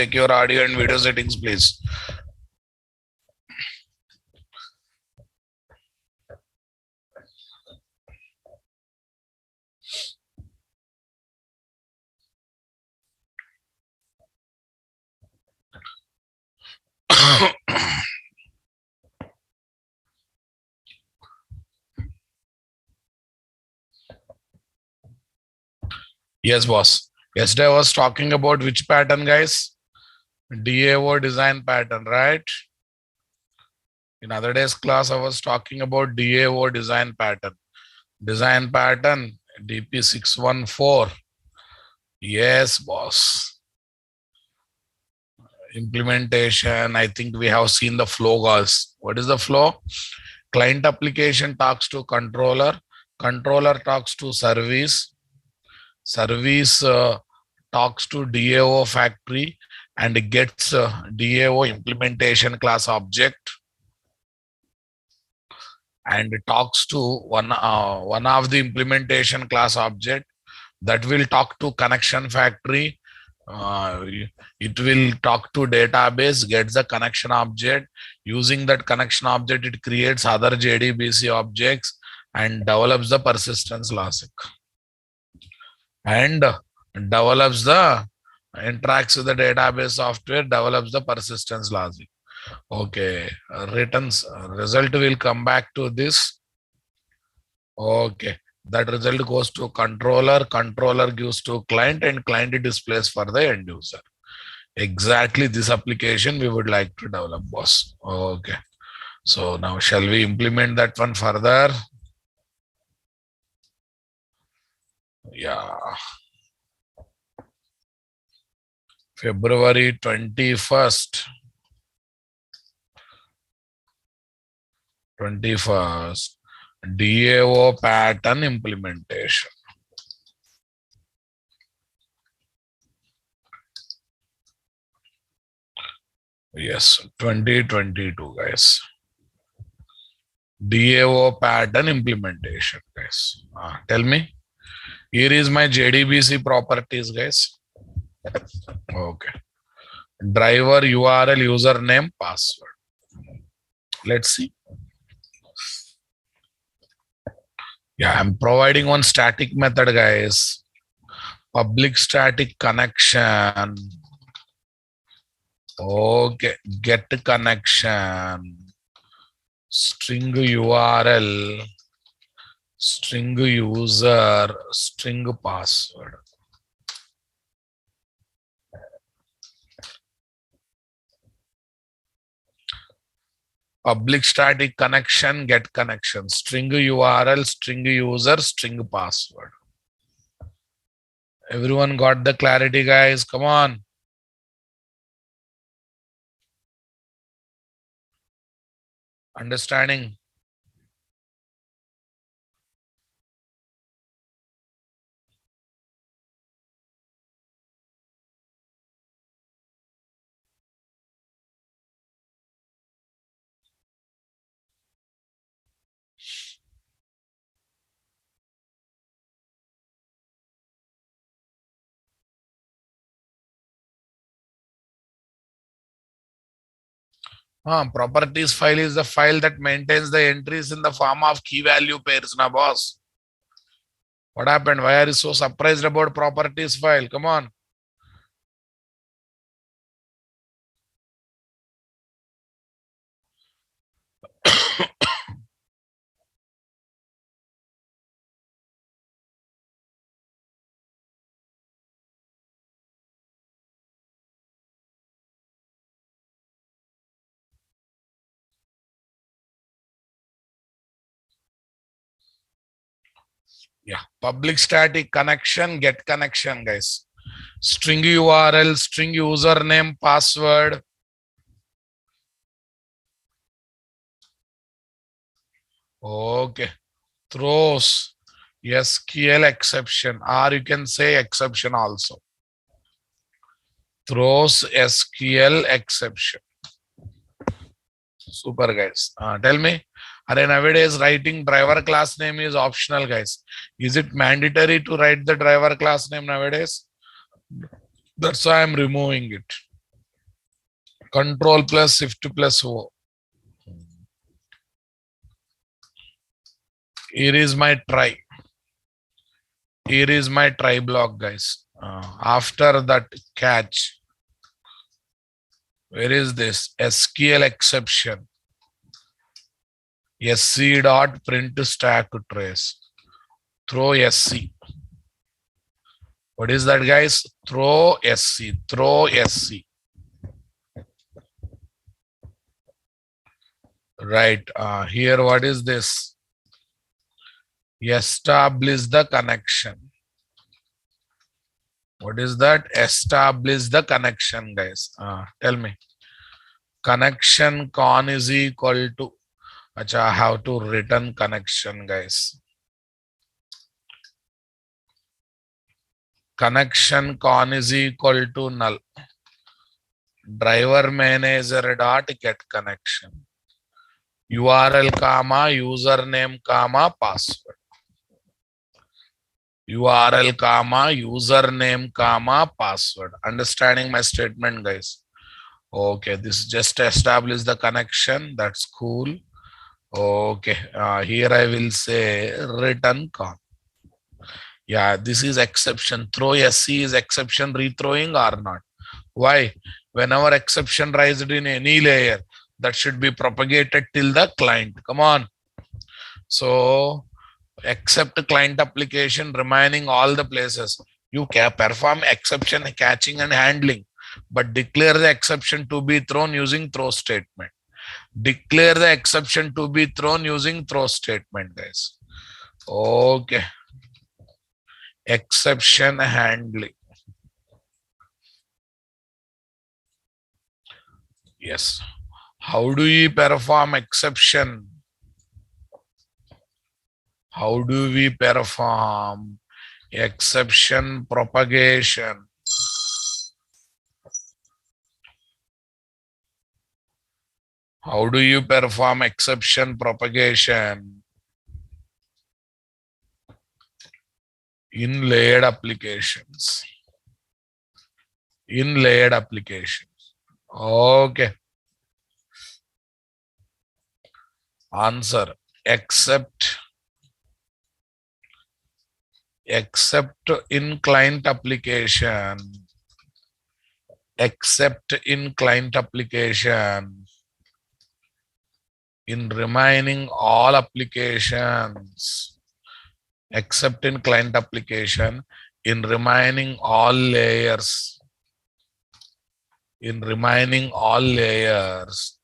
Check your audio and video settings, please. Yes, boss. Yesterday I was talking about which pattern, guys? DAO design pattern, right? In other day's class, I was talking about DAO design pattern. Design pattern DP614. Yes, boss. Implementation. I think we have seen the flow, guys. What is the flow? Client application talks to controller. Controller talks to service. Service talks to DAO factory and gets DAO implementation class object and talks to one of the implementation class object that will talk to connection factory. It will talk to database, gets the connection object. Using that connection object, it creates other JDBC objects and develops the persistence logic. And develops the interacts with the database software, develops the persistence logic. Okay, returns result will come back to this. Okay, that result goes to controller, controller gives to client, and client displays for the end user. Exactly this application we would like to develop, boss. Okay, so now shall we implement that one further? Yeah. February 21st. 21st. DAO pattern implementation. Yes, 2022, guys. DAO pattern implementation, guys. Tell me. Here is my JDBC properties, guys. Okay. Driver URL, username, password. Let's see. Yeah, I'm providing one static method, guys. Public static connection. Okay, get connection. String URL. String user. String password. Public static connection, get connection. String URL, string user, string password. Everyone got the clarity, guys? Come on. Understanding? Properties file is the file that maintains the entries in the form of key value pairs, na boss. What happened? Why are you so surprised about properties file? Come on. Yeah, public static connection, get connection, guys. String URL, string username, password. Okay, throws SQL exception, or you can say exception also. Throws SQL exception. Super, guys. Tell me, are nowadays writing driver class name is optional, guys. Is it mandatory to write the driver class name nowadays? That's why I'm removing it. Control plus shift plus O. Here is my try. Here is my try block, guys. After that catch, where is this? SQL exception. SC dot print stack trace. Throw SC. What is that, guys? Throw SC. Throw SC. Right. Here, what is this? Establish the connection. What is that? Establish the connection, guys. Tell me. Connection con is equal to. Acha, I have to return connection, guys. Connection con is equal to null. Driver manager dot get connection. URL comma username comma password. URL comma username comma password. Understanding my statement, guys? Okay, this just establish the connection. That's cool. Okay, here I will say return con. Yeah, this is exception. Throw SC is exception rethrowing or not? Why? Whenever exception raised in any layer, that should be propagated till the client. Come on. So, except client application remaining all the places. You can perform exception catching and handling, but declare the exception to be thrown using throw statement. Declare the exception to be thrown using throw statement, guys. Okay. Exception handling. Yes. How do we perform exception? How do we perform exception propagation? How do you perform exception propagation in layered applications? In layered applications. Okay. Answer. Except in client application. Except in client application. In remaining all applications, except in client application, in remaining all layers, in remaining all layers,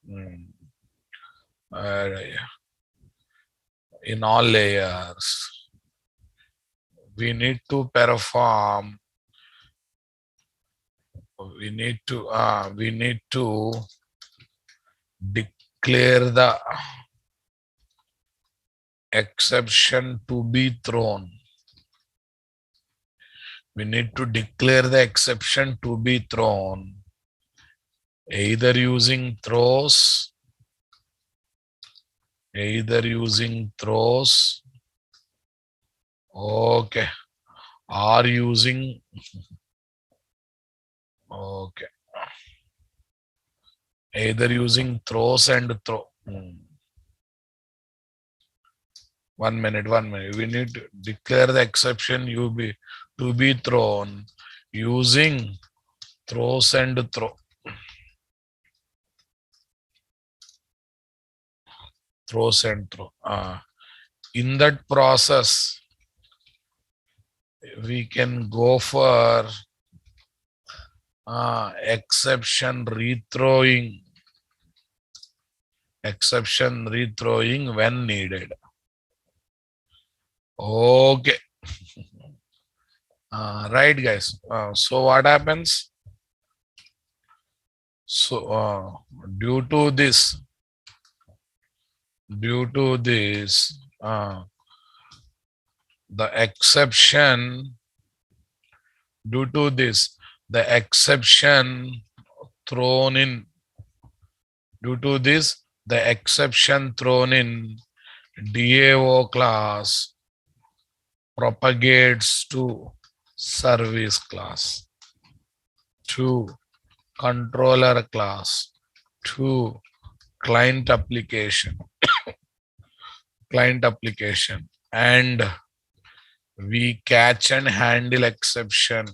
in all layers, we need to perform, we need to declare the exception to be thrown. We need to declare the exception to be thrown either using throws, okay, or using, okay, either using throws and throw. 1 minute. We need to declare the exception to be thrown using throws and throw. Throws and throw. In that process, we can go for exception rethrowing when needed. Okay. Right, guys. So what happens? So due to this, the exception thrown in, DAO class propagates to service class, to controller class, to client application, and we catch and handle exception.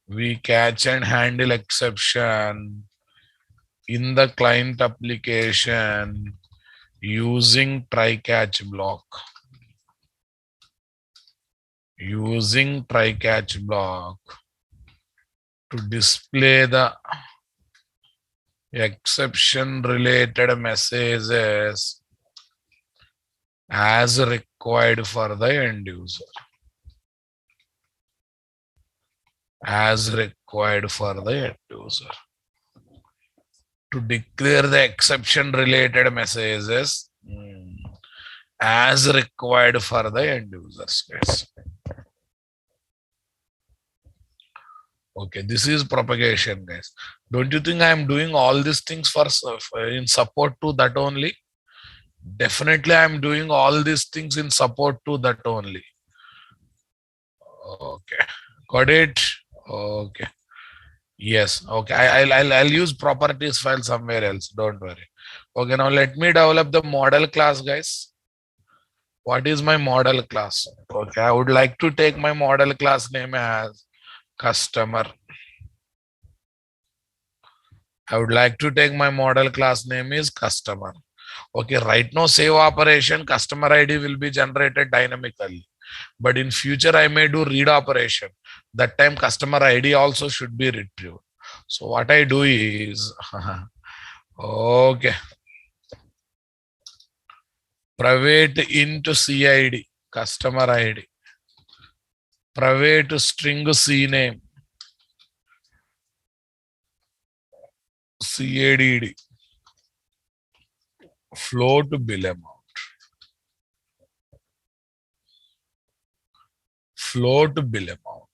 We catch and handle exception in the client application using try-catch block. Using try-catch block to display the exception related messages as required for the end user. As required for the end user. To declare the exception related messages as required for the end users. Yes. Okay, this is propagation, guys. Don't you think I am doing all these things for in support to that only? Definitely I am doing all these things in support to that only. Okay, got it? Okay. Yes. Okay. I'll use properties file somewhere else. Don't worry. Okay. Now let me develop the model class, guys. What is my model class? Okay. I would like to take my model class name as customer. I would like to take my model class name is customer. Okay. Right now, save operation, customer ID will be generated dynamically. But in future, I may do read operation. That time, customer ID also should be retrieved. So what I do is, okay, private int CID, customer ID, private string CNAME, CADD, float bill amount. Float bill amount.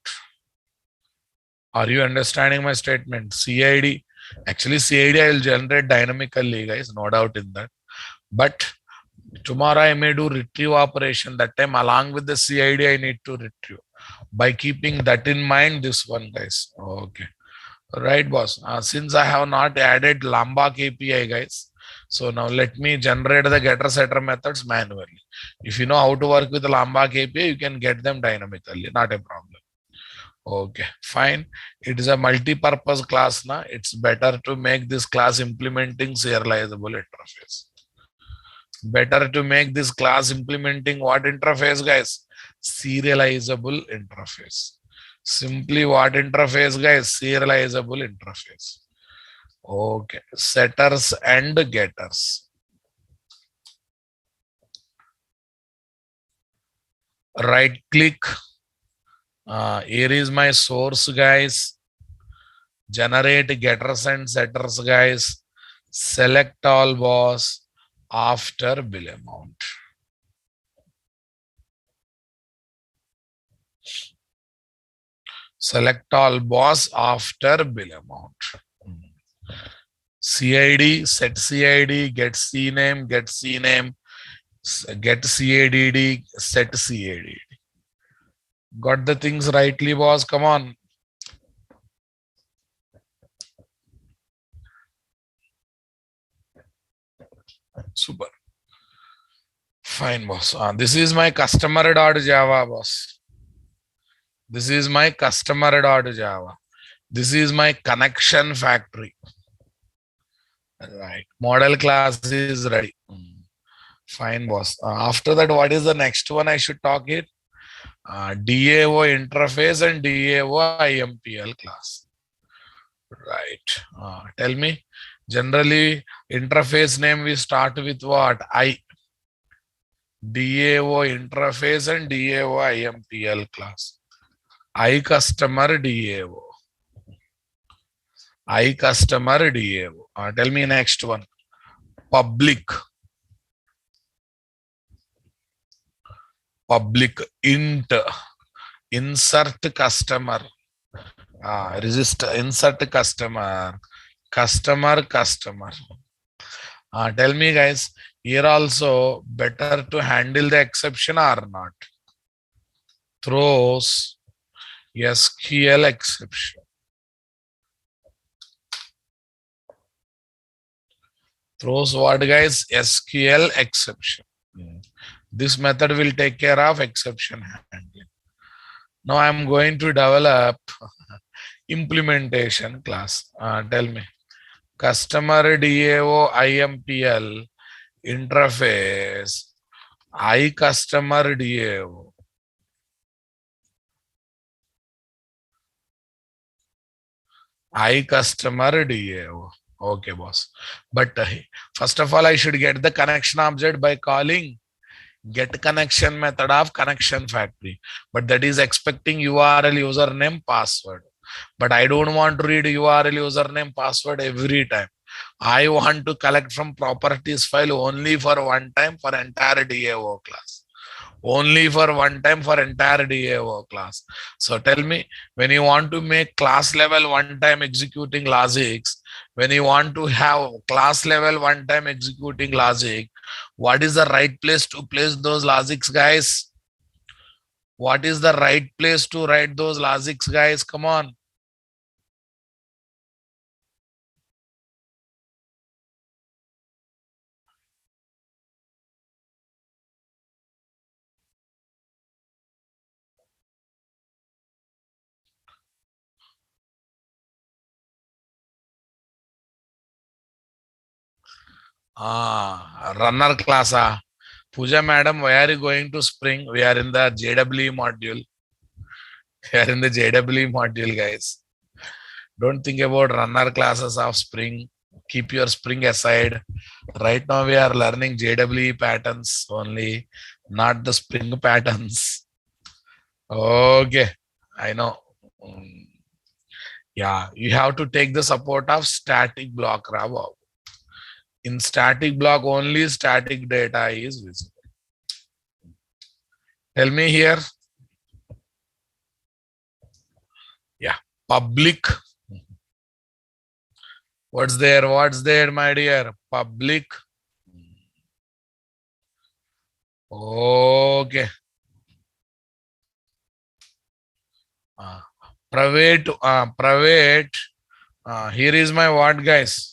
Are you understanding my statement? CID, actually CID I will generate dynamically, guys, no doubt in that. But tomorrow I may do retrieve operation. That time along with the CID I need to retrieve. By keeping that in mind, this one, guys. Okay. Right, boss. Since I have not added Lambda API, guys. So now let me generate the getter setter methods manually. If you know how to work with the Lambda API, you can get them dynamically. Not a problem. Okay, fine. It is a multi-purpose class now. It's better to make this class implementing serializable interface. Better to make this class implementing what interface, guys? Serializable interface. Simply what interface, guys? Serializable interface. Okay, setters and getters. Right click. Here is my source, guys. Generate getters and setters, guys. Select all, boss, after bill amount. Select all, boss, after bill amount. CID, set CID, get CNAME, get CNAME, get CADD, set CADD. Got the things rightly, boss? Come on. Super. Fine, boss. This is my customer.java, boss. This is my customer.java. This is my connection factory. Right. Model class is ready. Fine, boss. After that, what is the next one I should talk it? DAO interface and DAO Impl class. Right. Tell me. Generally, interface name we start with what? DAO interface and DAO Impl class. customer DAO. customer DAO. Tell me next one. Public int insert customer. Register insert customer. Tell me, guys, here also better to handle the exception or not? Throws SQL exception. Throws what, guys? SQL exception. This method will take care of exception handling. Now I'm going to develop implementation class. Tell me. Customer DAO IMPL interface iCustomer DAO. iCustomer DAO. Okay, boss. But first of all, I should get the connection object by calling get connection method of connection factory. But that is expecting URL, username, password. But I don't want to read URL, username, password every time. I want to collect from properties file only for one time for entire DAO class. Only for one time for entire DAO class. So tell me, when you want to make class level one time executing logics, when you want to have class level one time executing logic, what is the right place to place those logics, guys? What is the right place to write those logics, guys? Come on. Runner class. Pooja madam, why are you going to Spring? We are in the JEE module. We are in the JEE module, guys. Don't think about runner classes of Spring. Keep your Spring aside. Right now, we are learning JEE patterns only, not the Spring patterns. Okay, I know. Yeah, you have to take the support of static block, Rabo. In static block, only static data is visible. Tell me here. Yeah, public. What's there? What's there, my dear? Public. Okay. Private. Private. Here is my what, guys?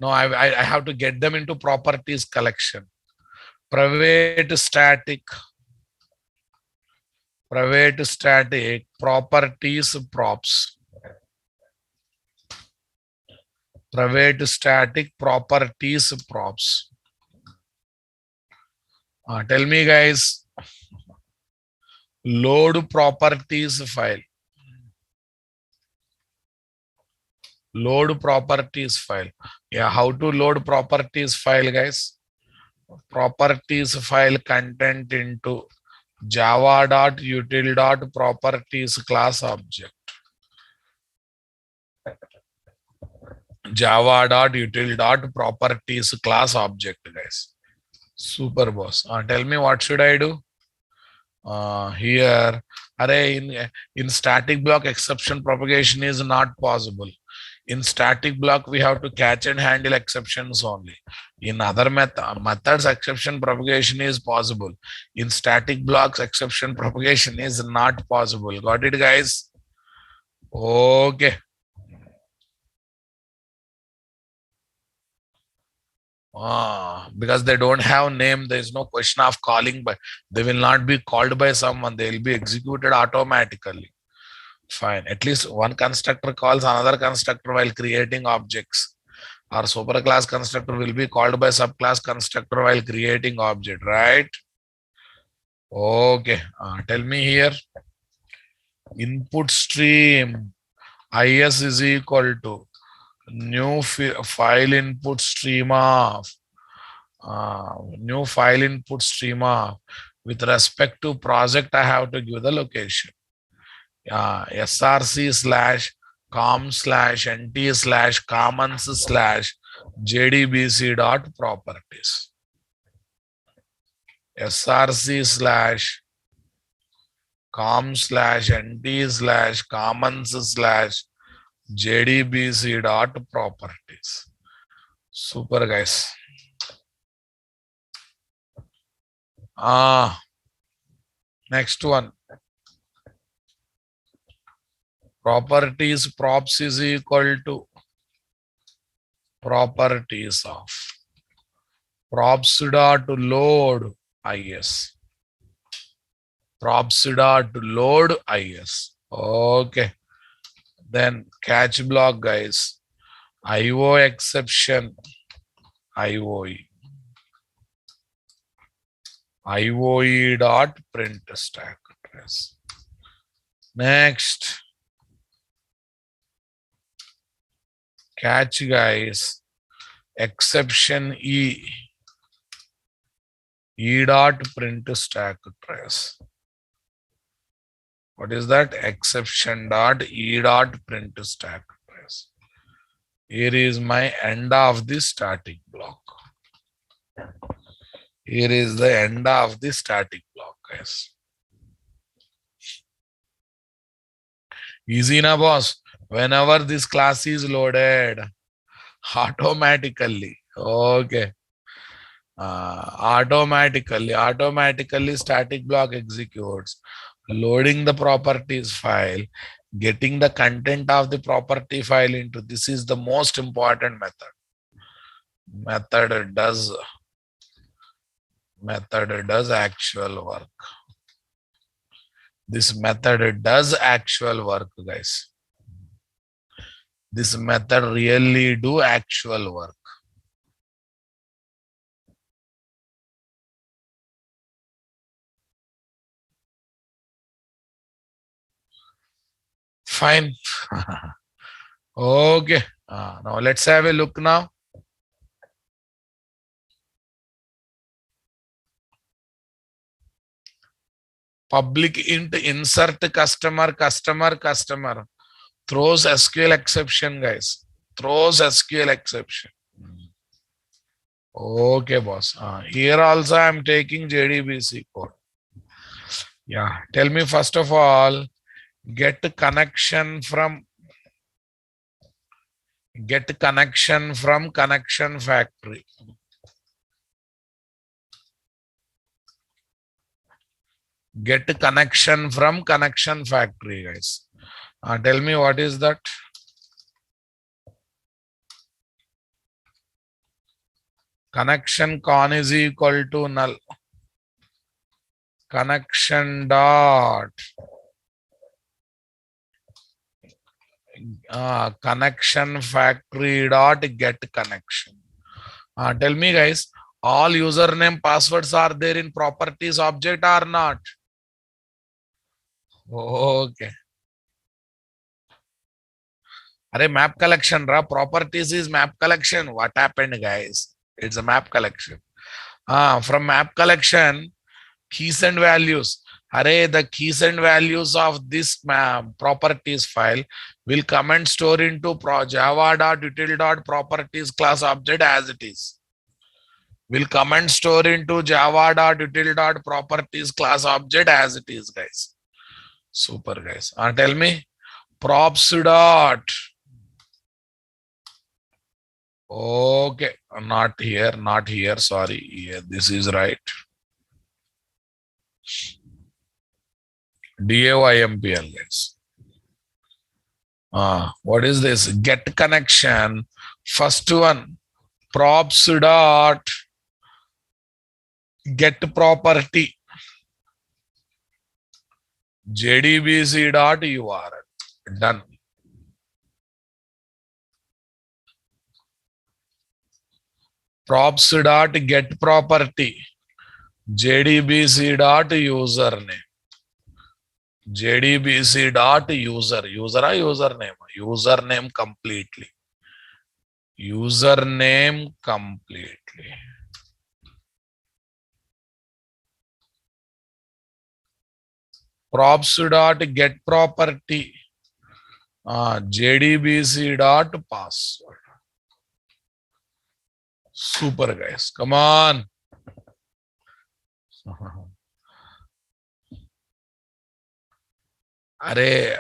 No, I have to get them into properties collection. Private static properties props. Private static properties props. Tell me, guys, load properties file. Load properties file. Yeah, how to load properties file, guys? Properties file content into java.util.properties class object. Java.util.properties class object, guys. Super, boss. Tell me, what should I do? Here, in static block, exception propagation is not possible. In static block, we have to catch and handle exceptions only. In other methods, exception propagation is possible. In static blocks, exception propagation is not possible. Got it, guys? Okay. Because they don't have name, there is no question of calling, but they will not be called by someone. They will be executed automatically. Fine. At least one constructor calls another constructor while creating objects. Our superclass constructor will be called by subclass constructor while creating object, right? Okay. Tell me here. Input stream is is equal to new file input stream of new file input stream of with respect to project. I have to give the location. src slash com slash nt slash commons slash jdbc dot properties. src slash com slash nt slash commons slash jdbc dot properties. Super, guys. Next one. Properties props is equal to properties of props dot load is. Props dot load is. Okay. Then catch block, guys. IO exception. IOE. IOE dot print stack trace. Next. Catch, guys. Exception E. E dot print stack trace. What is that? Exception dot E dot print stack trace. Here is my end of the static block. Here is the end of the static block, guys. Easy na, boss? Whenever this class is loaded, automatically, okay. Automatically static block executes, loading the properties file, getting the content of the property file into. This is the most important method. Method does actual work. This method does actual work, guys. This method really do actual work. Fine. Okay. Now let's have a look now. Public int insert customer throws SQL exception, guys. Throws SQL exception. Okay, boss. Here also I am taking JDBC code. Yeah. Tell me first of all, get connection from connection factory. Get connection from connection factory, guys. Tell me what is that? Connection con is equal to null. Connection dot connection factory dot get connection. Tell me, guys, all username passwords are there in properties object or not? Okay. Arey map collection, properties is map collection. What happened, guys? It's a map collection. From map collection, keys and values. Array, the keys and values of this properties file will come and store into java.util.properties class object as it is. Will come and store into java.util.properties class object as it is, guys. Super, guys. Tell me, props dot. Okay, not here. Sorry. Yeah, this is right. DAO Impl, guys. What is this? Get connection. First one, props dot get property. JDBC dot URL. Done. Props dot get property. JDBC dot username. JDBC dot username. Username completely. Username completely. Props dot get property. JDBC dot password. Super, guys. Come on. Array,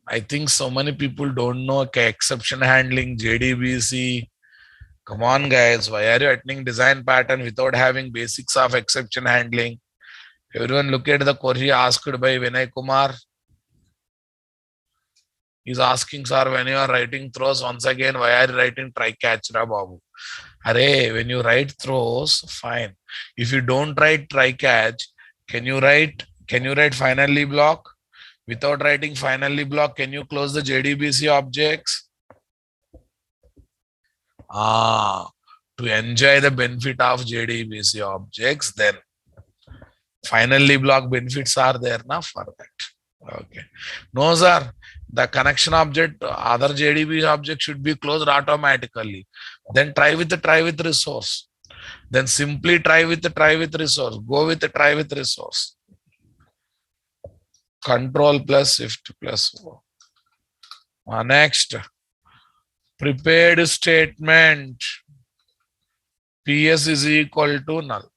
I think so many people don't know exception handling, JDBC. Come on, guys. Why are you attending design pattern without having basics of exception handling? Everyone look at the query asked by Vinay Kumar. He's asking, sir, when you are writing throws, once again, why are you writing try catch, ra babu? Array, when you write throws, fine. If you don't write try catch, can you write finally block? Without writing finally block, can you close the JDBC objects? To enjoy the benefit of JDBC objects, then finally block benefits are there now for that. Okay. No, sir. The connection object, other JDB object should be closed automatically. Then try with resource. Then simply try with resource. Go with the try with resource. Control plus shift plus O. Next, prepared statement. PS is equal to null.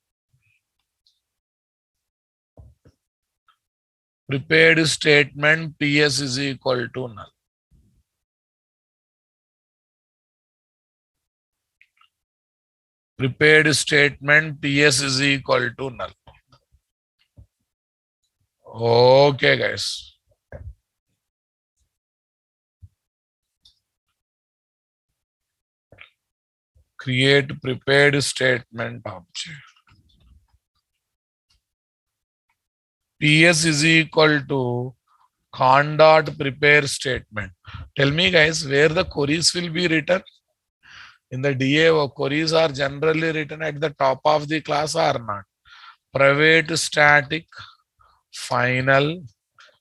Prepared statement PS is equal to null. Prepared statement PS is equal to null. Okay, guys. Create prepared statement object. PS is equal to con dot prepare statement. Tell me, guys, where the queries will be written? In the DAO, queries are generally written at the top of the class or not? Private static final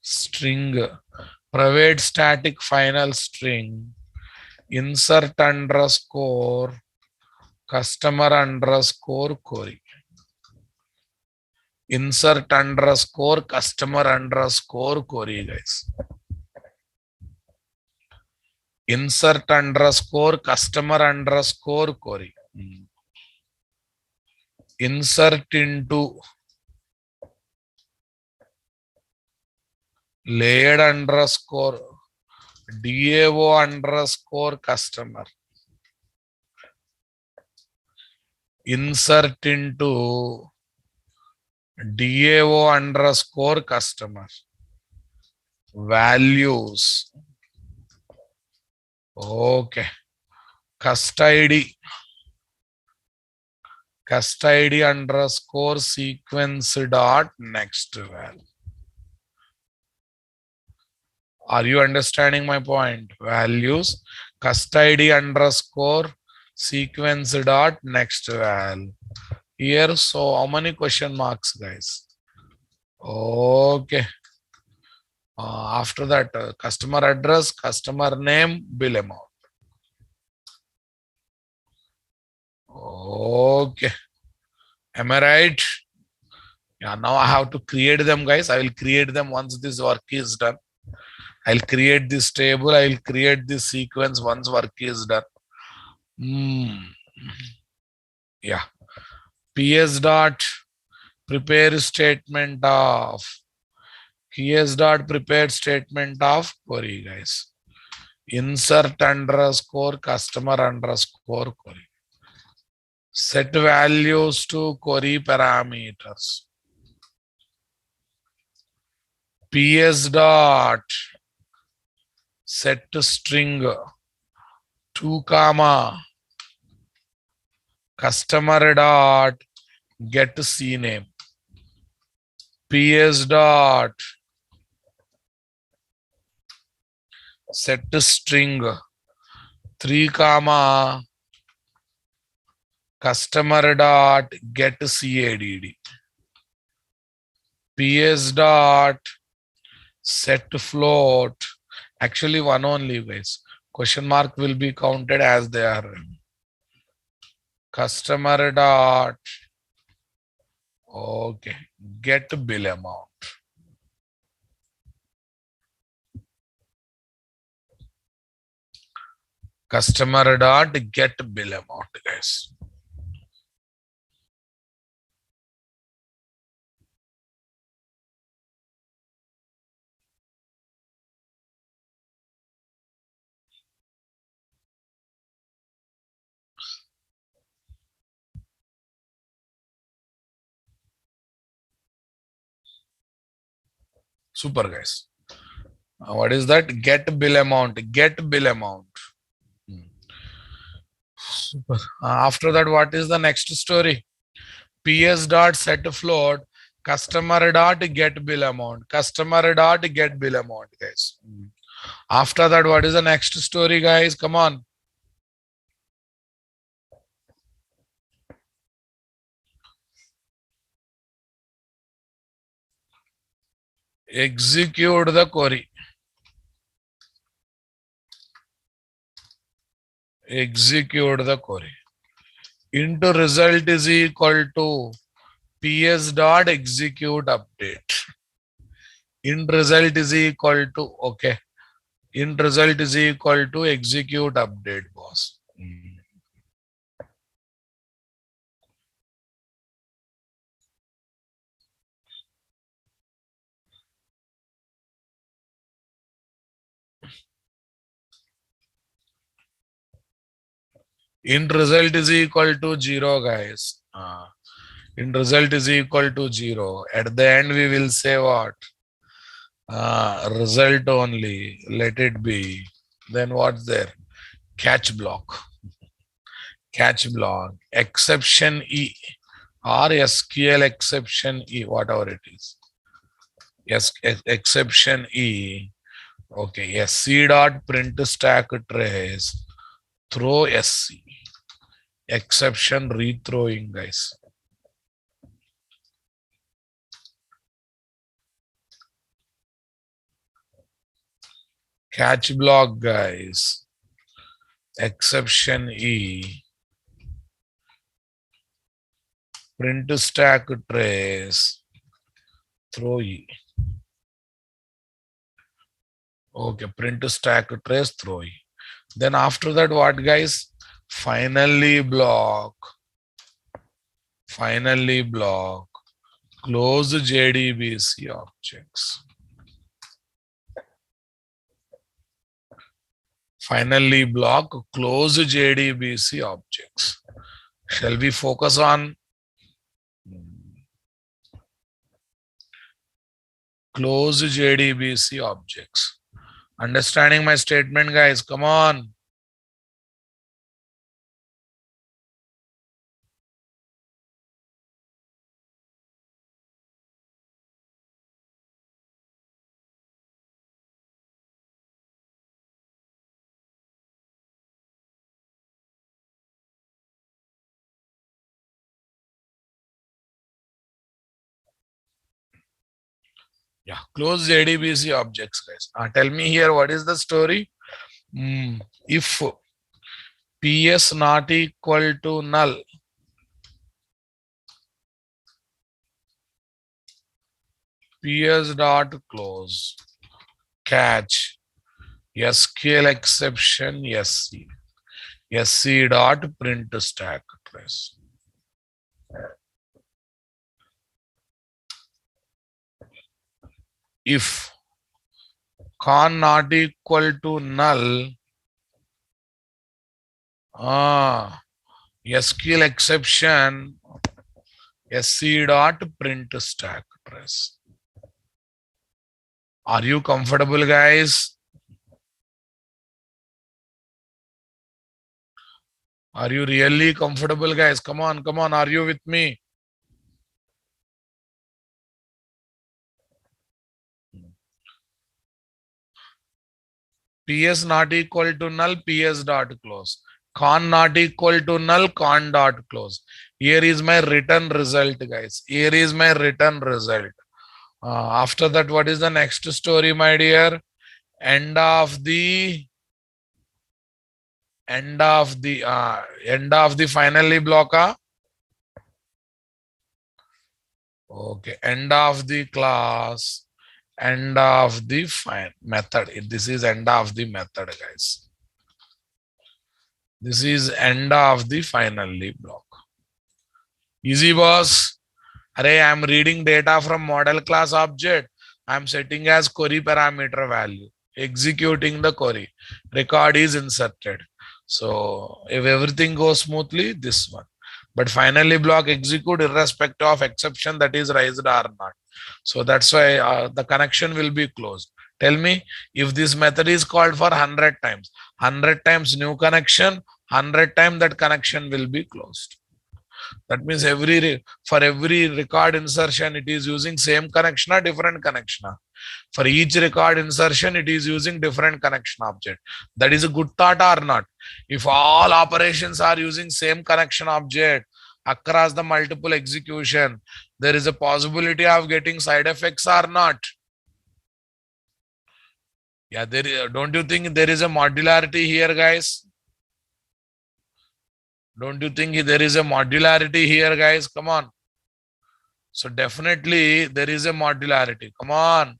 string. Private static final string. Insert underscore customer underscore query. Insert underscore customer underscore query, guys. Insert underscore customer underscore query. Insert into layered underscore DAO underscore customer. Insert into DAO underscore customer. Values. Okay. Custody underscore sequence dot next val. Are you understanding my point? Values custody underscore sequence dot next val. Here, so how many question marks, guys? Okay. After that, customer address, customer name, bill amount. Okay. Am I right? Yeah, now I have to create them, guys. I will create them once this work is done. I'll create this table. I'll create this sequence once work is done. Yeah. PS dot prepare statement of PS dot prepared statement of query, guys. Insert underscore customer underscore query. Set values to query parameters. PS dot set string 2 comma customer dot get CNAME. PS dot set string 3 comma customer dot get CADD. PS dot set float. Actually, one only, guys. Question mark will be counted as they are. Customer dot okay get bill amount. Customer dot get bill amount, guys. Super, guys. What is that? Get bill amount. Get bill amount. Super. After that, what is the next story? PS dot set float, customer dot get bill amount, customer dot get bill amount, guys. After that, what is the next story, guys? Come on. Execute the query. Execute the query. Into result is equal to PS dot execute update. Int result is equal to, okay. Int result is equal to execute update, boss. Int result is equal to 0, guys. Int result is equal to 0. At the end, we will say what? Result only. Let it be. Then what's there? Catch block. Catch block. Exception E or SQL exception E, whatever it is. Yes, exception E. Okay, SC dot print stack trace. Throw SC. Exception rethrowing, guys. Catch block, guys. Exception E. Print stack trace. Throw E. Okay, print stack trace, throw E. Then after that, what, guys? Finally block. Finally block. Close JDBC objects. Finally block. Close JDBC objects. Shall we focus on close JDBC objects? Understanding my statement, guys? Come on. Yeah, close JDBC objects, guys. Tell me here, what is the story? If PS not equal to null, PS dot close, catch, SQL exception, SC, SC dot print stack trace. If con not equal to null, SQL exception, SC dot print stack trace. Are you comfortable, guys? Are you really comfortable, guys? Come on, come on. Are you with me? PS not equal to null, PS dot close. Con not equal to null, con dot close. Here is my return result, guys. Here is my return result. After that, what is the next story, my dear? End of the finally block. Okay, end of the class, end of the method. This is end of the method, guys. This is end of the finally block. Easy, boss. Array, I am reading data from model class object. I am setting as query parameter value. Executing the query. Record is inserted. So if everything goes smoothly, this one. But finally block execute irrespective of exception that is raised or not. So that's why the connection will be closed. Tell me, if this method is called for 100 times, 100 times new connection, 100 times that connection will be closed. That means for every record insertion, it is using same connection or different connection. For each record insertion, it is using different connection object. That is a good thought or not? If all operations are using same connection object across the multiple execution, there is a possibility of getting side effects or not? Yeah, don't you think there is a modularity here, guys? Don't you think there is a modularity here, guys? Come on. So definitely there is a modularity. Come on.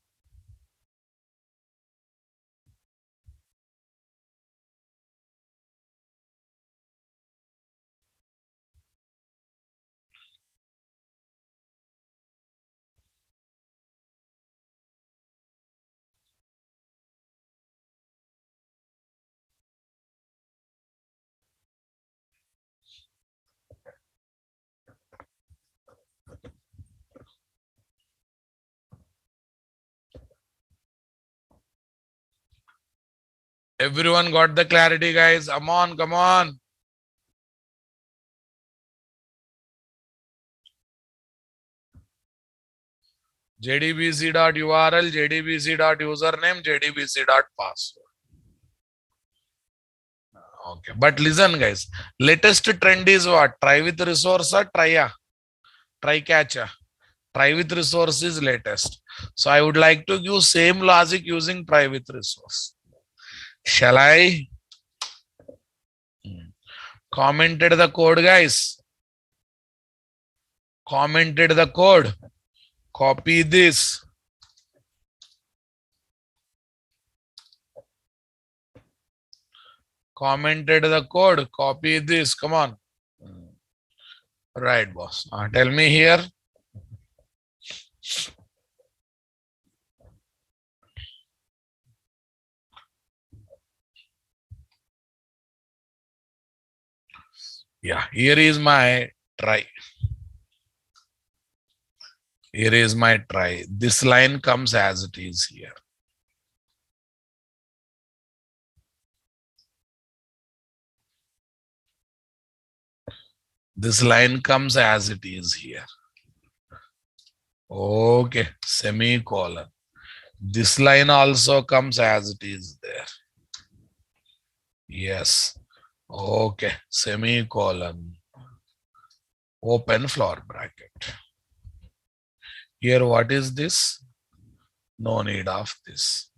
Everyone got the clarity, guys? Come on, come on. jdbc.url, jdbc.username, jdbc.password. Okay, but listen, guys. Latest trend is what? Try with resource or try? Try catch. Try with resource is latest. So I would like to give same logic using try with resource. Shall I? Commented the code, guys. Commented the code. Copy this. Commented the code. Copy this. Come on. Right, boss. Tell me here. Yeah, here is my try. Here is my try. This line comes as it is here. This line comes as it is here. Okay, semicolon. This line also comes as it is there. Yes. Okay, semicolon. Open floor bracket. Here, what is this? No need of this.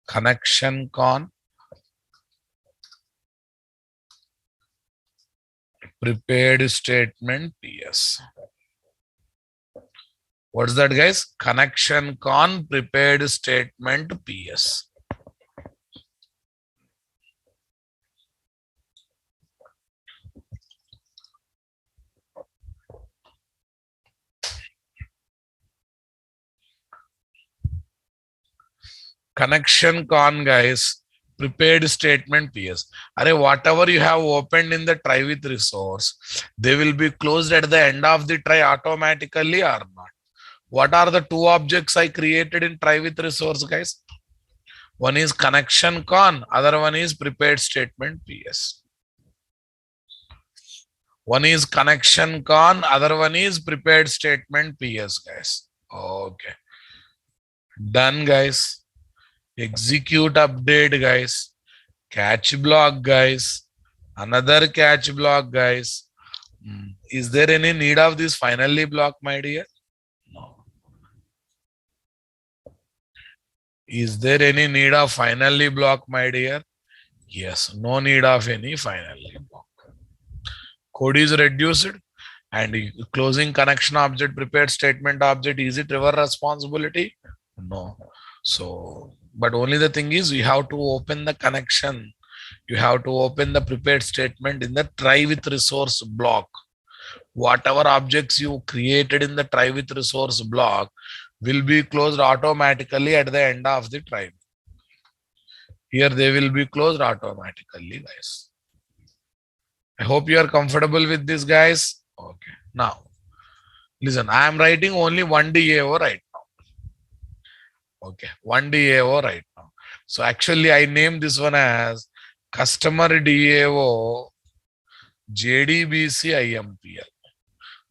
Connection con. Prepared statement PS. What's that, guys? Connection con prepared statement PS. Connection con, guys, prepared statement PS. Array, whatever you have opened in the try with resource, they will be closed at the end of the try automatically or not? What are the two objects I created in try with resource, guys? One is connection con, other one is prepared statement PS. One is connection con, other one is prepared statement PS, guys. Okay. Done, guys. Execute update, guys. Catch block, guys. Another catch block, guys. Is there any need of this finally block, my dear? No. Is there any need of finally block, my dear? Yes, no need of any finally block. Code is reduced and closing connection object, prepared statement object, is it our responsibility? No. So, but only the thing is you have to open the connection. You have to open the prepared statement in the try with resource block. Whatever objects you created in the try with resource block will be closed automatically at the end of the try. Here they will be closed automatically, guys. I hope you are comfortable with this, guys. Okay. Now, listen, I am writing only one DAO right now. Okay, one DAO right now. So actually, I named this one as customer DAO JDBC IMPL.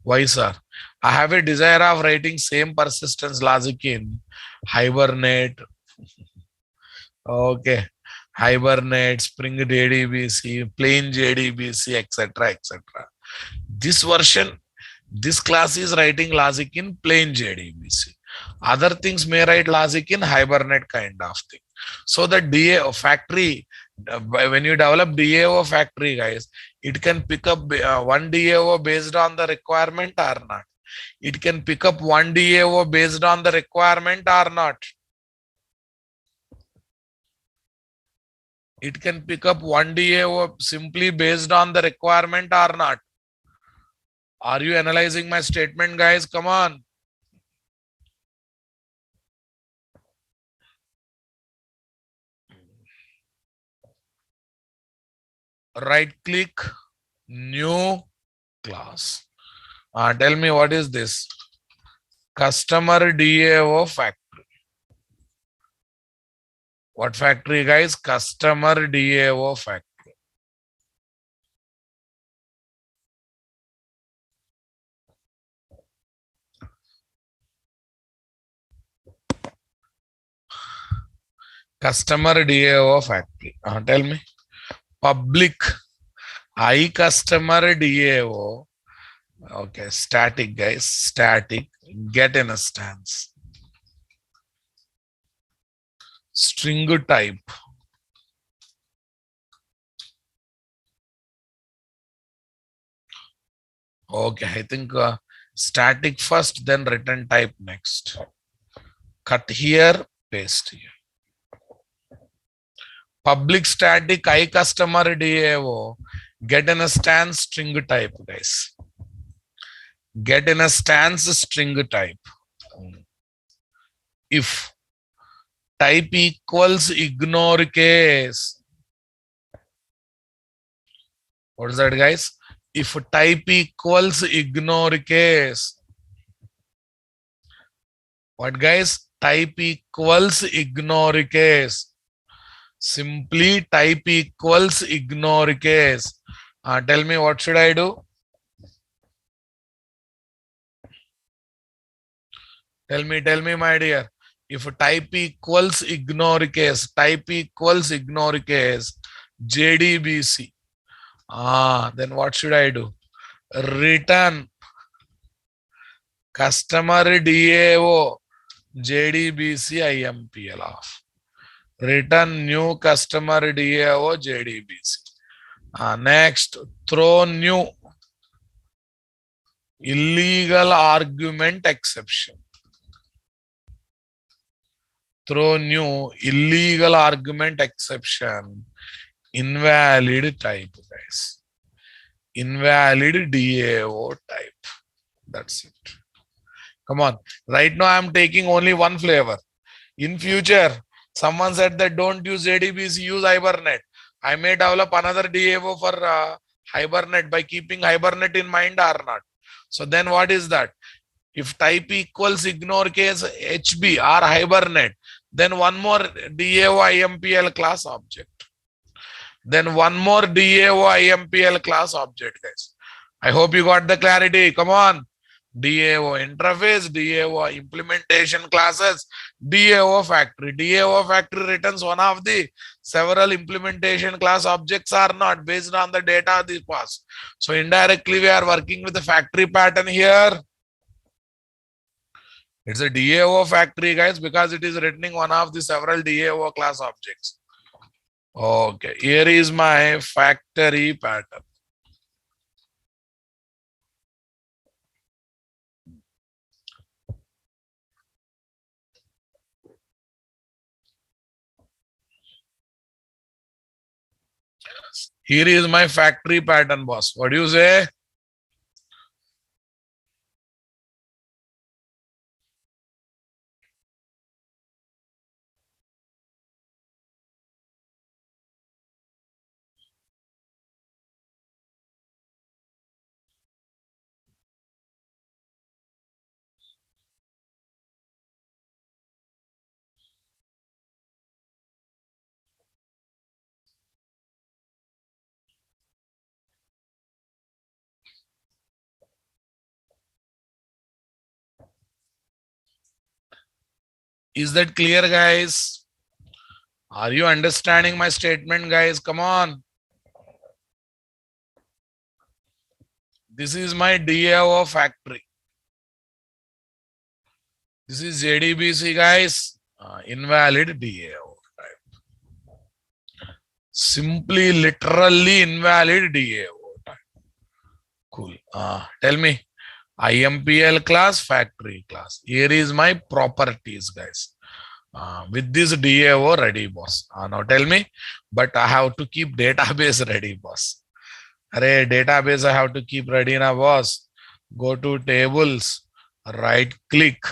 Why, sir? I have a desire of writing same persistence logic in Hibernate. Okay. Hibernate, Spring JDBC, plain JDBC, etc. etc. This version, this class is writing logic in plain JDBC. Other things may write logic in Hibernate kind of thing. So the DAO factory, when you develop DAO factory, guys, it can pick up one DAO based on the requirement or not. It can pick up one DAO based on the requirement or not. It can pick up one DAO simply based on the requirement or not. Are you analyzing my statement, guys? Come on. Right click, new class. Tell me what is this? Customer DAO factory. What factory, guys? Customer DAO factory. Customer DAO factory. Tell me. Public I customer DAO. Okay, static, guys. Static. Get instance. String type. Okay, I think static first, then return type next. Cut here, paste here. Public static I customer DAO. Get in a stance string type, guys. Get in a stance string type. If type equals ignore case. What is that, guys? If type equals ignore case. What, guys? Type equals ignore case. Simply type equals ignore case. Tell me, what should I do? Tell me, my dear. If type equals ignore case, JDBC. Then what should I do? Return customer DAO JDBC IMPL off. Return new customer DAO JDBC. Next, throw new illegal argument exception. Throw new illegal argument exception. Invalid type, guys. Invalid DAO type. That's it. Come on. Right now, I'm taking only one flavor. In future, someone said that don't use JDBC, use Hibernate. I may develop another DAO for Hibernate by keeping Hibernate in mind or not. So then what is that? If type equals ignore case HB or Hibernate, then one more DAO IMPL class object. Then one more DAO IMPL class object, guys. I hope you got the clarity. Come on. DAO interface, DAO implementation classes, DAO factory. DAO factory returns one of the several implementation class objects are not based on the data they pass. So indirectly we are working with the factory pattern here. It's a DAO factory, guys, because it is returning one of the several DAO class objects. Okay, here is my factory pattern. Here is my factory pattern, boss. What do you say? Is that clear, guys? Are you understanding my statement, guys? Come on. This is my DAO factory. This is JDBC, guys. Invalid DAO. Simply, literally invalid DAO. Cool. Tell me, IMPL class, factory class. Here is my properties, guys. With this DAO ready, boss. Now tell me, but I have to keep database ready, boss. Array database I have to keep ready now, boss. Go to tables, right click,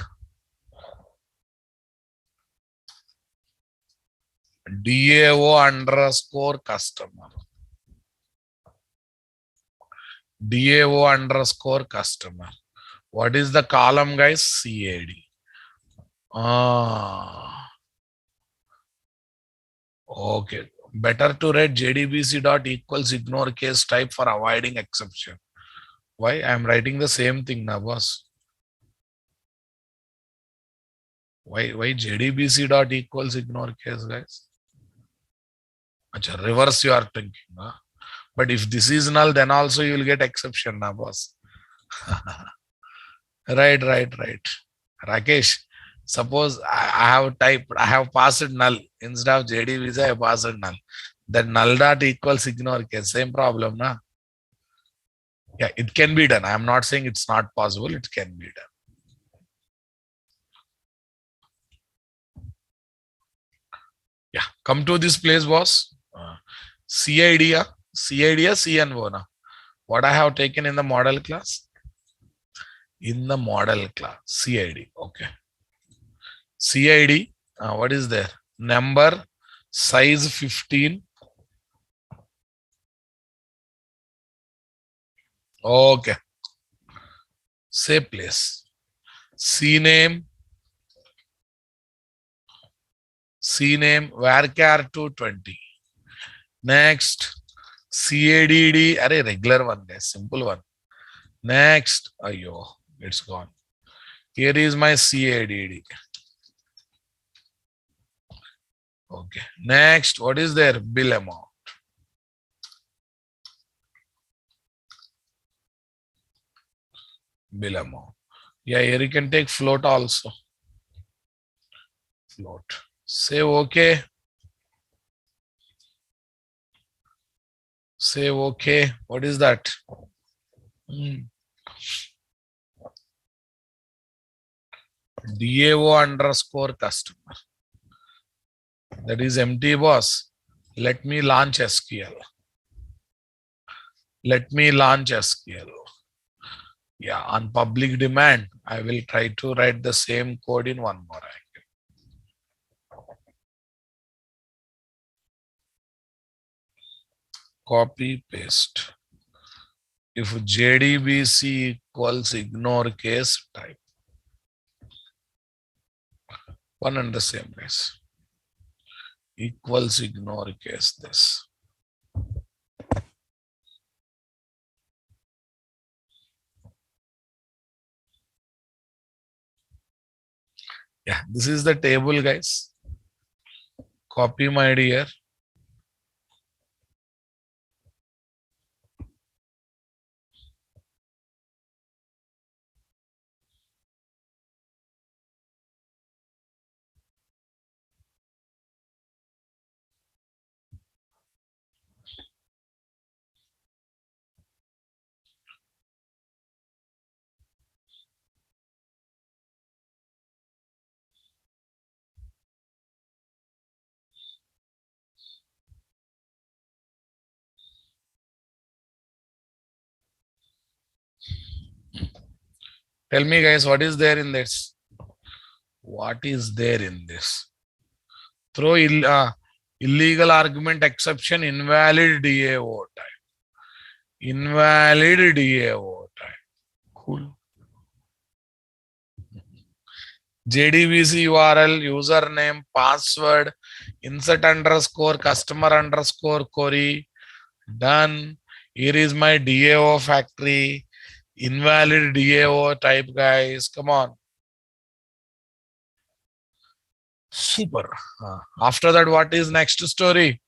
DAO underscore customer. DAO underscore customer. What is the column, guys? CAD. Okay. Better to write JDBC dot equals ignore case type for avoiding exception. Why? I am writing the same thing now, boss. Why JDBC dot equals ignore case, guys? Achha, reverse you are thinking. Huh? But if this is null, then also you will get exception now, boss. Right. Rakesh, suppose I have passed null. Instead of JDBC, I passed null. Then null dot equals ignore case. Same problem, na? Yeah, it can be done. I am not saying it's not possible. It can be done. Yeah, come to this place, boss. CID, CNO. Na? What I have taken in the model class? In the model class, CID. Okay. CID, what is there? Number, size 15. Okay. Say place. CNAME, varchar 220. Next, CADD, array regular one, guys, simple one. Next, ayo, it's gone. Here is my CADD. Okay. Next, what is there? Bill amount. Bill amount. Yeah, here you can take float also. Float. Say okay. Say okay. What is that? DAO underscore customer. That is empty, boss. Let me launch SQL. Let me launch SQL. Yeah, on public demand, I will try to write the same code in one more angle. Copy, paste. If JDBC equals ignore case, type. One and the same, guys. Equals ignore case this. Yeah, this is the table, guys. Copy, my dear. Tell me, guys, what is there in this? What is there in this? Throw illegal argument exception, invalid DAO type. Invalid DAO type. Cool. JDBC URL, username, password, insert underscore, customer underscore query. Done. Here is my DAO factory. Invalid DAO type, guys. Come on. Super. After that, what is next story?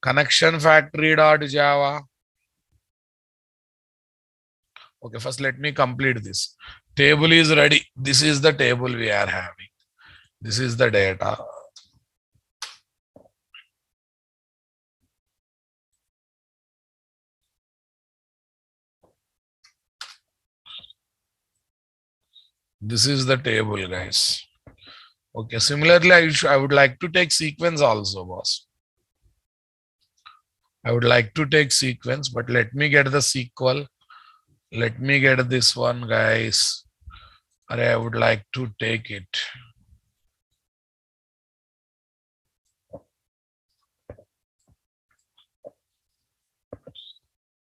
Connection factory.java. Okay, first let me complete this. Table is ready. This is the table we are having. This is the data. This is the table, guys. Okay, similarly, I would like to take sequence also, boss. I would like to take sequence, but let me get the SQL. Let me get this one, guys. I would like to take it.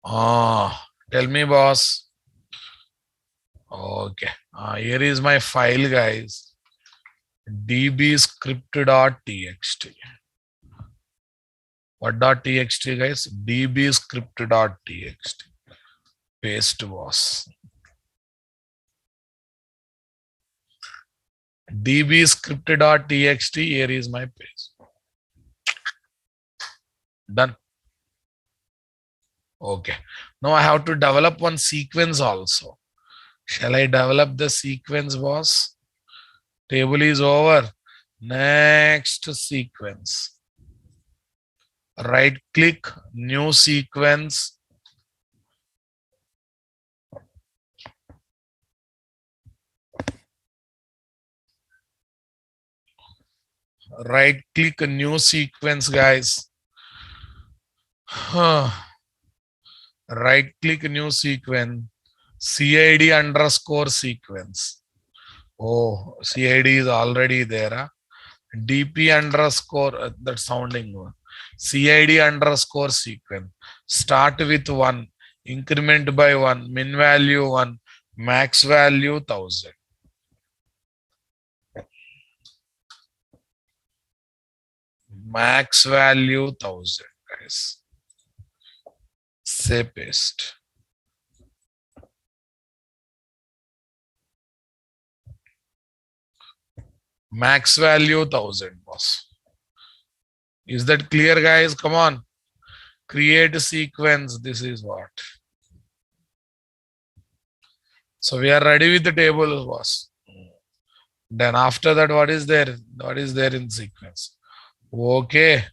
Tell me, boss. Okay. Here is my file, guys. dbscript.txt. What.txt, guys? dbscript.txt. Paste, boss. dbscript.txt. Here is my page. Done. Okay. Now I have to develop one sequence also. Shall I develop the sequence, boss? Table is over. Next sequence. Right click, new sequence. Right click, new sequence, guys. Right click, new sequence. CID underscore sequence. Oh, CID is already there. Huh? DP underscore, that's sounding one. CID underscore sequence. Start with 1. Increment by 1. Min value 1. Max value 1000. Max value 1000, guys. Say paste. Max value 1000, boss. Is that clear, guys? Come on. Create a sequence. This is what. So we are ready with the table, boss. Then after that, what is there? What is there in sequence? Okay.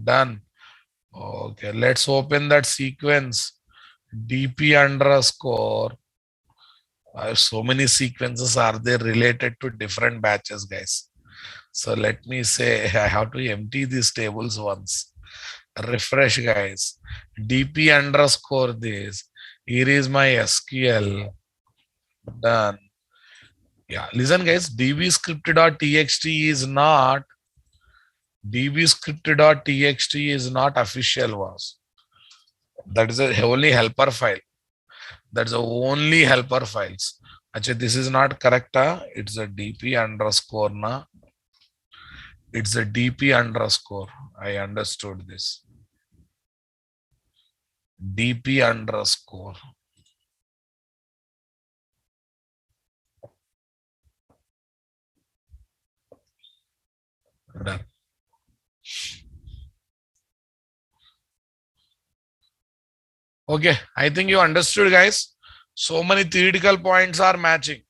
Done. Okay. Let's open that sequence. DP underscore. So many sequences are there related to different batches, guys. So let me say I have to empty these tables once. Refresh, guys. DP underscore this. Here is my SQL. Done. Yeah, listen, guys. dbscript.txt is not dbscript.txt is not official, was. That is a only helper file. That's the only helper files. Actually, this is not correct. It's a dp underscore na. It's a dp underscore. I understood this. dp underscore. Done. Okay, I think you understood, guys. So many theoretical points are matching.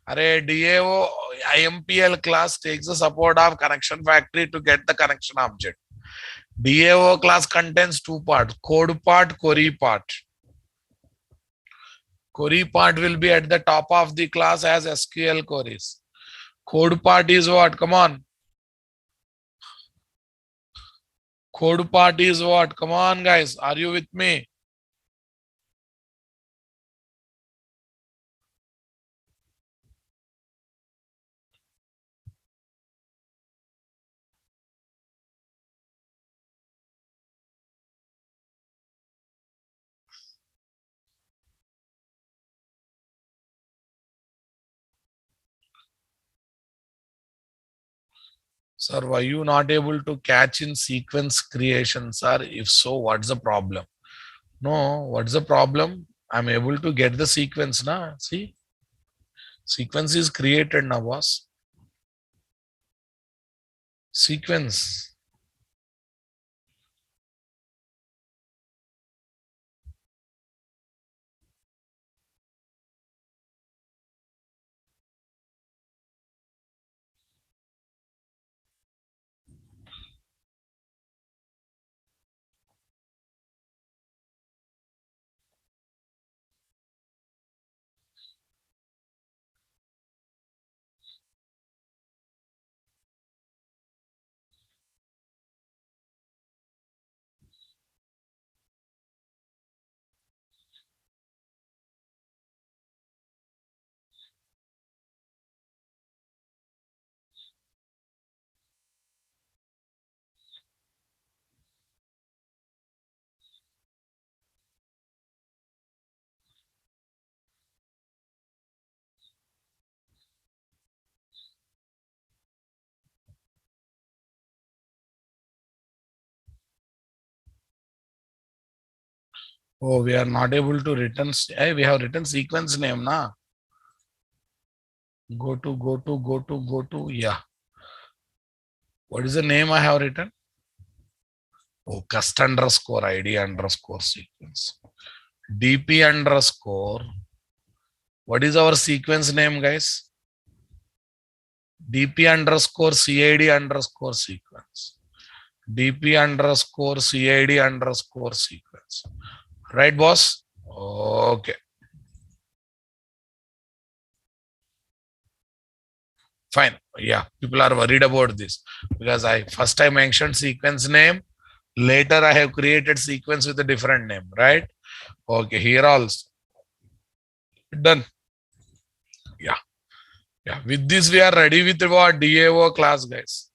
Array DAO Impl class takes the support of connection factory to get the connection object. DAO class contains 2 parts: code part, query part. Query part will be at the top of the class as SQL queries. Code part is what? Come on. Code part is what? Come on, guys. Are you with me? Sir, why you not able to catch in sequence creation, sir? If so, what's the problem? No, what's the problem? I'm able to get the sequence now. See, sequence is created now, boss. sequence. Oh, we are not able to return. Hey, we have written sequence name, na? Go to. Yeah. What is the name I have written? Oh, cust underscore ID underscore sequence. DP underscore. What is our sequence name, guys? DP underscore CID underscore sequence. DP underscore CID underscore sequence. Right, boss? Okay. Fine. Yeah. People are worried about this because first I mentioned sequence name. Later I have created sequence with a different name, right? Okay. Here also. Done. Yeah. Yeah. With this, we are ready with our DAO class, guys.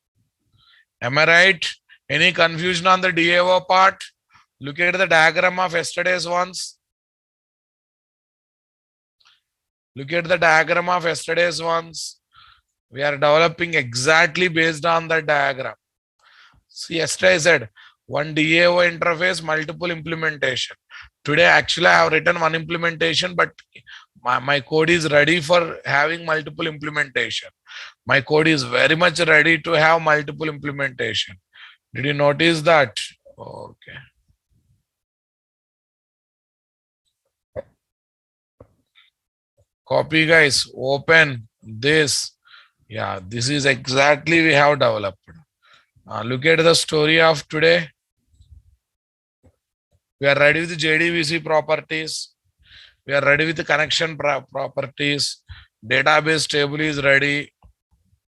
Am I right? Any confusion on the DAO part? Look at the diagram of yesterday's ones. Look at the diagram of yesterday's ones. We are developing exactly based on the diagram. See, yesterday I said one DAO interface, multiple implementation. Today, actually, I have written one implementation, but my code is ready for having multiple implementation. My code is very much ready to have multiple implementation. Did you notice that? Okay. Copy, guys. Open this. Yeah, this is exactly we have developed. Look at the story of today. We are ready with JDBC properties. We are ready with the connection properties. Database table is ready.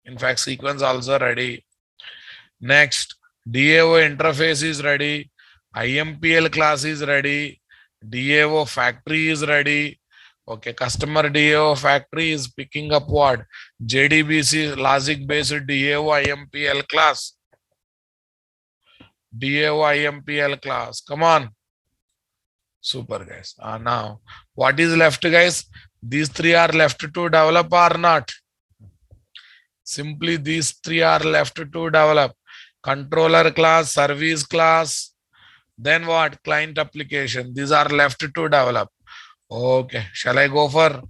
In fact, sequence also ready. Next, DAO interface is ready. IMPL class is ready. DAO factory is ready. Okay, customer DAO factory is picking up what? JDBC logic based DAO IMPL class. DAO IMPL class. Come on. Super, guys. Now, what is left, guys? These three are left to develop or not? Simply these three are left to develop. Controller class, service class, then what? Client application. These are left to develop. Okay. Shall I go for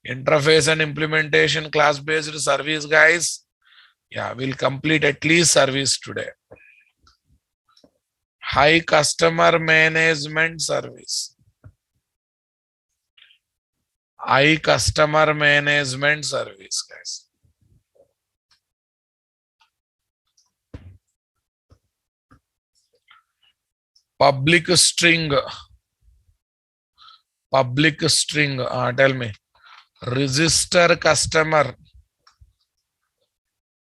interface and implementation class-based service, guys? Yeah, we'll complete at least service today. High customer management service. High customer management service, guys. Public string. Tell me. Register customer.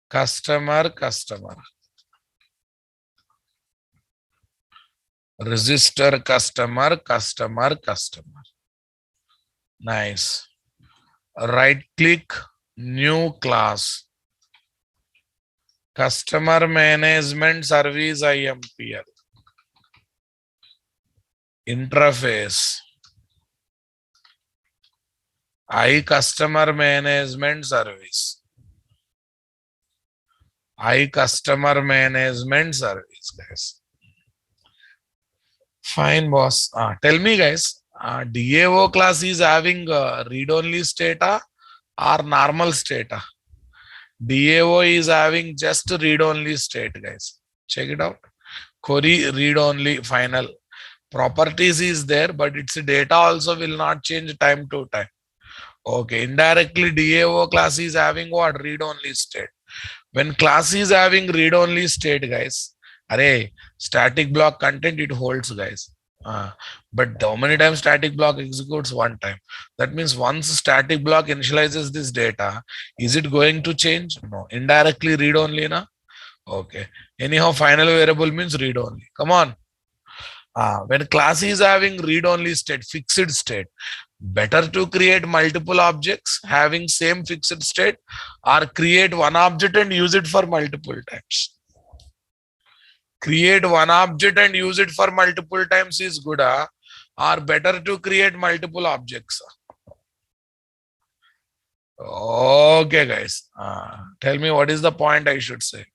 Customer. Register customer. Nice. Right click, new class. Customer management service IMPL. Interface. Customer management service. Customer management service, guys. Fine, boss. Tell me, guys. DAO class is having read-only stata or normal stata? DAO is having just read-only state, guys. Check it out. Query read-only final. Properties is there, but its data also will not change time to time. Okay, indirectly DAO class is having what? Read-only state. When class is having read-only state, guys, array, static block content it holds, guys. But how many times static block executes? One time. That means once static block initializes this data, is it going to change? No. Indirectly read only, na? Okay. Anyhow, final variable means read only. Come on. When class is having read only state, fixed state, better to create multiple objects having same fixed state or create one object and use it for multiple times. Create one object and use it for multiple times is good, or better to create multiple objects. Okay, guys. Tell me what is the point I should say.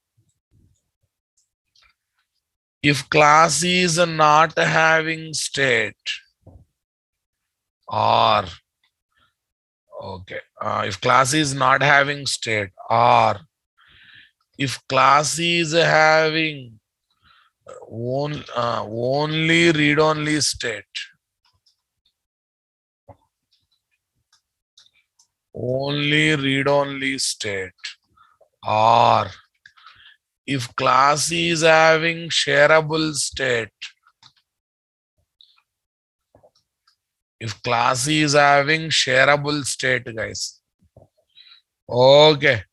If class is not having state, or okay, if class is not having state, or if class is having only read-only state, only read-only state, or if class is having shareable state, if class is having shareable state, guys, okay,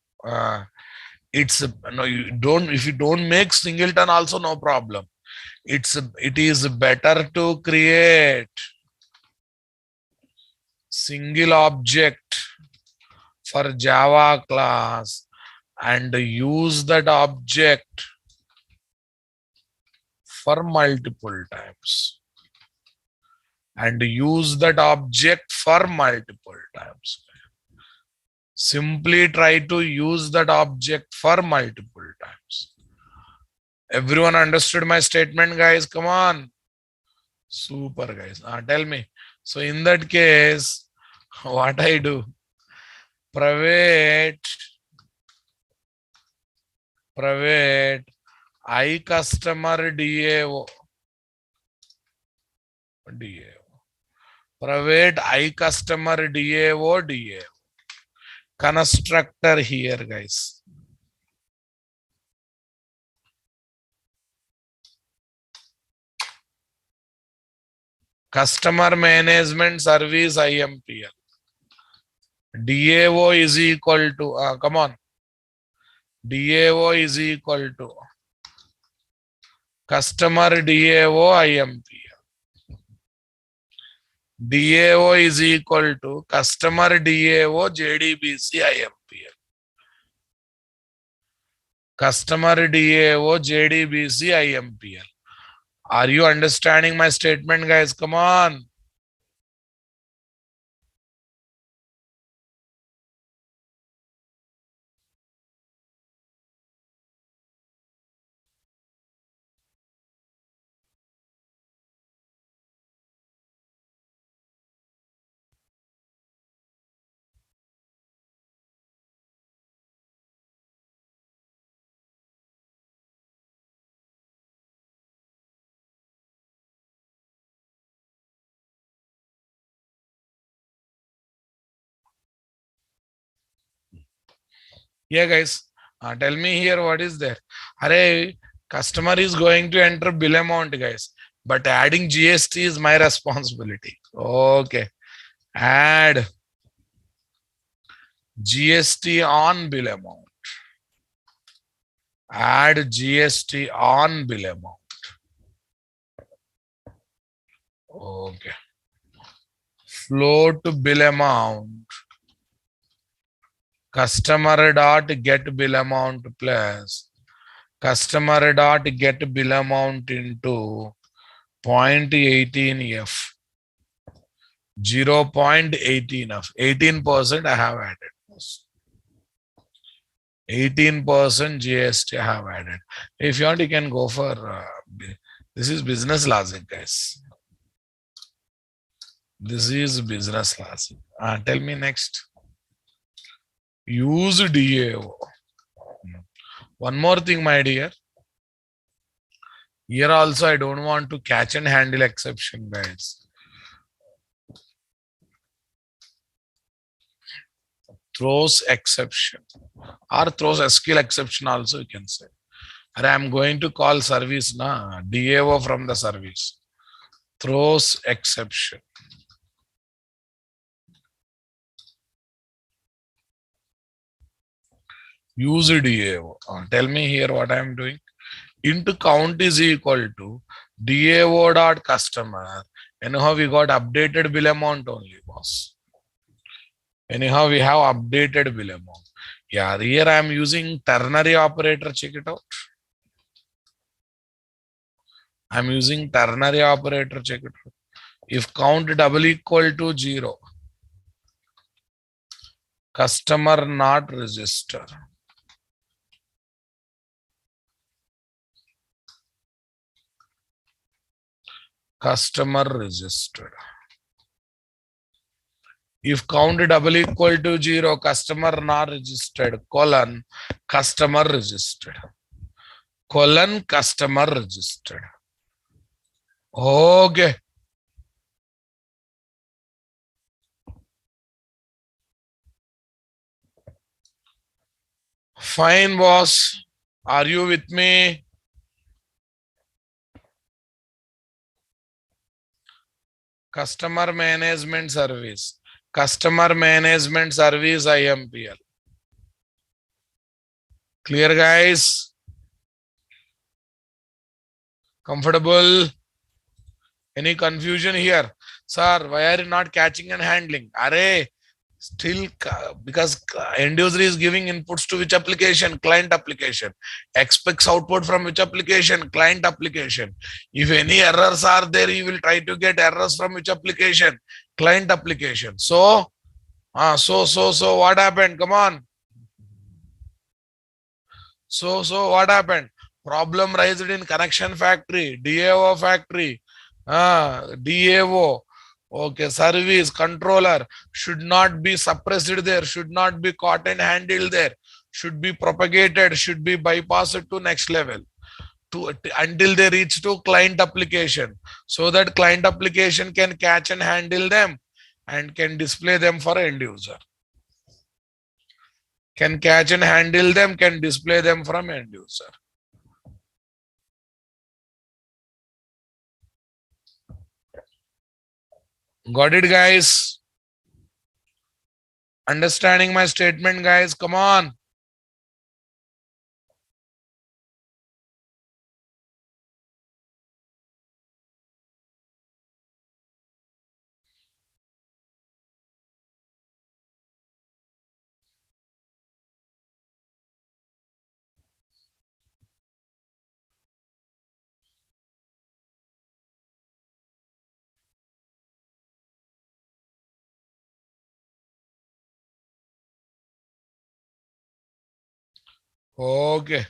it's no, you don't, if you don't make singleton also no problem. It is better to create single object for Java class and use that object for multiple times. And use that object for multiple times. Simply try to use that object for multiple times. Everyone understood my statement, guys? Come on. Super, guys. Tell me. So in that case, what I do? Private I customer DAO. Private I customer DAO. Constructor here, guys. Customer management service IMPL. DAO is equal to, come on. DAO is equal to customer DAO IMPL. DAO is equal to customer DAO JDBC IMPL. Customer DAO JDBC IMPL. Are you understanding my statement, guys? Come on. Yeah, guys. Tell me here what is there. Array, customer is going to enter bill amount, guys. But adding GST is my responsibility. Okay. Add GST on bill amount. Add GST on bill amount. Okay. Float bill amount. Customer dot get bill amount plus customer dot get bill amount into 0.18F. 0.18F. 18% I have added. 18% GST I have added. If you want, you can go for this is business logic, guys. This is business logic. Tell me next. Use DAO. One more thing, my dear. Here also, I don't want to catch and handle exception, guys. Throws exception or throws SQL exception also, you can say. And I'm going to call service na DAO from the service. Throws exception. Use DAO. Tell me here what I'm doing. Into count is equal to DAO dot customer. Anyhow, we got updated bill amount only, boss. Anyhow, we have updated bill amount. Yeah, here I am using ternary operator. Check it out. I'm using ternary operator. Check it out. If count double equal to 0, customer not register. Customer registered. If count double equal to 0, customer not registered, colon, customer registered. Colon, customer registered. Okay. Fine, boss. Are you with me? Customer management service. Customer management service IMPL. Clear, guys? Comfortable? Any confusion here? Sir, why are you not catching and handling? Array, still because end user is giving inputs to which application? Client application. Expects output from which application? Client application. If any errors are there, he will try to get errors from which application? Client application. So what happened? Come on. So what happened? Problem raised in connection factory, DAO factory, DAO. Okay, service controller should not be suppressed there, should not be caught and handled there, should be propagated, should be bypassed to next level until they reach to client application, so that client application can catch and handle them and can display them for end user. Can catch and handle them, can display them from end user. Got it, guys? Understanding my statement, guys? Come on. Okay.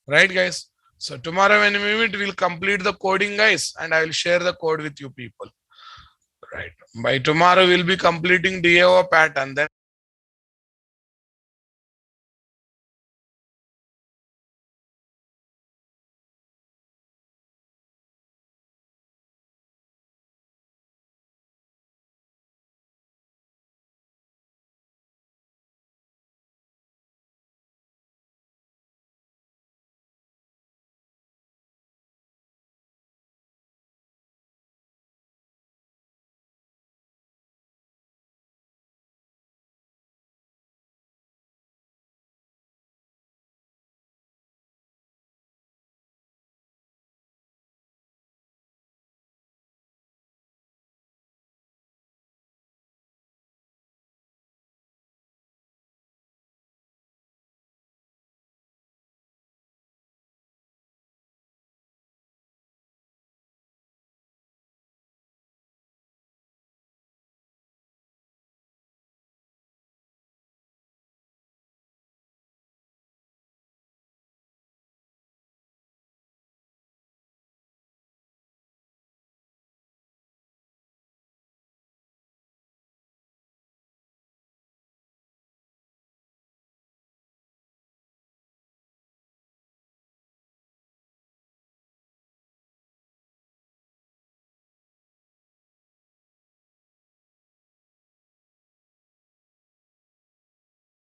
Right, guys? So tomorrow when we meet, we'll complete the coding, guys, and I will share the code with you people. Right. By tomorrow, we'll be completing DAO pattern. Then